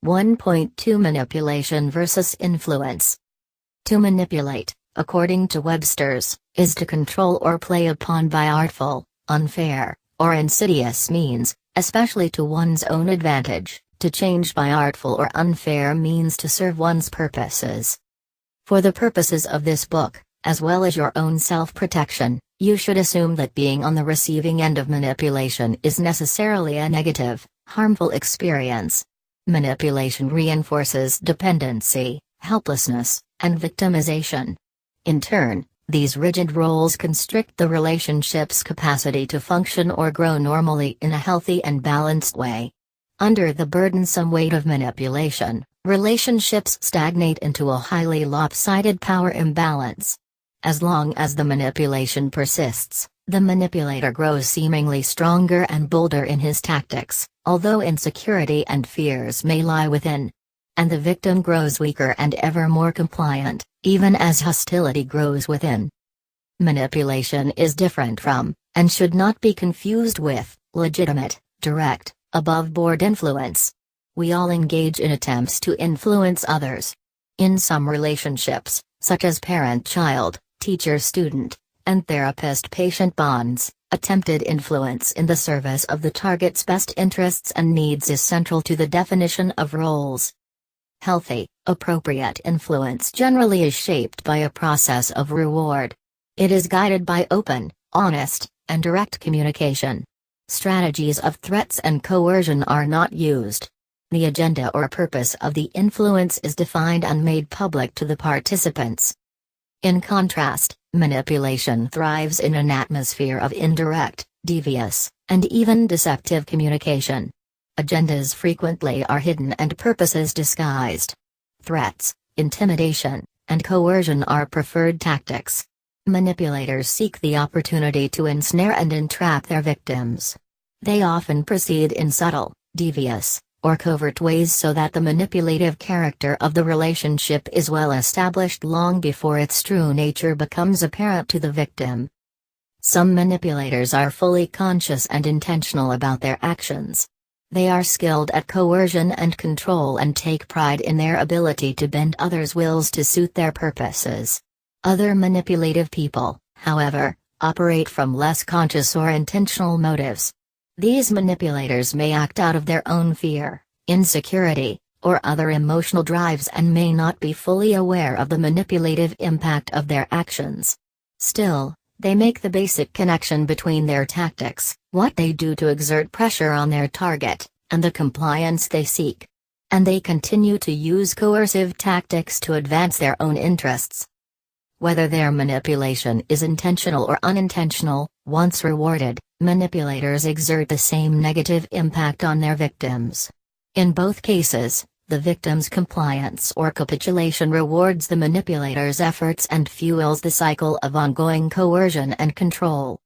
1.2 Manipulation versus influence. To manipulate, according to Webster's, is to control or play upon by artful, unfair, or insidious means, especially to one's own advantage. To change by artful or unfair means to serve one's purposes. For the purposes of this book, as well as your own self-protection, you should assume that being on the receiving end of manipulation is necessarily a negative, harmful experience. Manipulation reinforces dependency, helplessness, and victimization. In turn, these rigid roles constrict the relationship's capacity to function or grow normally in a healthy and balanced way. Under the burdensome weight of manipulation, relationships stagnate into a highly lopsided power imbalance. As long as the manipulation persists, the manipulator grows seemingly stronger and bolder in his tactics, although insecurity and fears may lie within. And the victim grows weaker and ever more compliant, even as hostility grows within. Manipulation is different from, and should not be confused with, legitimate, direct, above-board influence. We all engage in attempts to influence others. In some relationships, such as parent-child, teacher-student, and therapist-patient bonds, attempted influence in the service of the target's best interests and needs is central to the definition of roles. Healthy, appropriate influence generally is shaped by a process of reward. It is guided by open, honest, and direct communication. Strategies of threats and coercion are not used. The agenda or purpose of the influence is defined and made public to the participants. In contrast, manipulation thrives in an atmosphere of indirect, devious, and even deceptive communication. Agendas frequently are hidden and purposes disguised. Threats, intimidation, and coercion are preferred tactics. Manipulators seek the opportunity to ensnare and entrap their victims. They often proceed in subtle, devious, or covert ways so that the manipulative character of the relationship is well established long before its true nature becomes apparent to the victim. Some manipulators are fully conscious and intentional about their actions. They are skilled at coercion and control and take pride in their ability to bend others' wills to suit their purposes. Other manipulative people, however, operate from less conscious or intentional motives. These manipulators may act out of their own fear, insecurity, or other emotional drives and may not be fully aware of the manipulative impact of their actions. Still, they make the basic connection between their tactics, what they do to exert pressure on their target, and the compliance they seek. And they continue to use coercive tactics to advance their own interests. Whether their manipulation is intentional or unintentional, once rewarded, manipulators exert the same negative impact on their victims. In both cases, the victim's compliance or capitulation rewards the manipulator's efforts and fuels the cycle of ongoing coercion and control.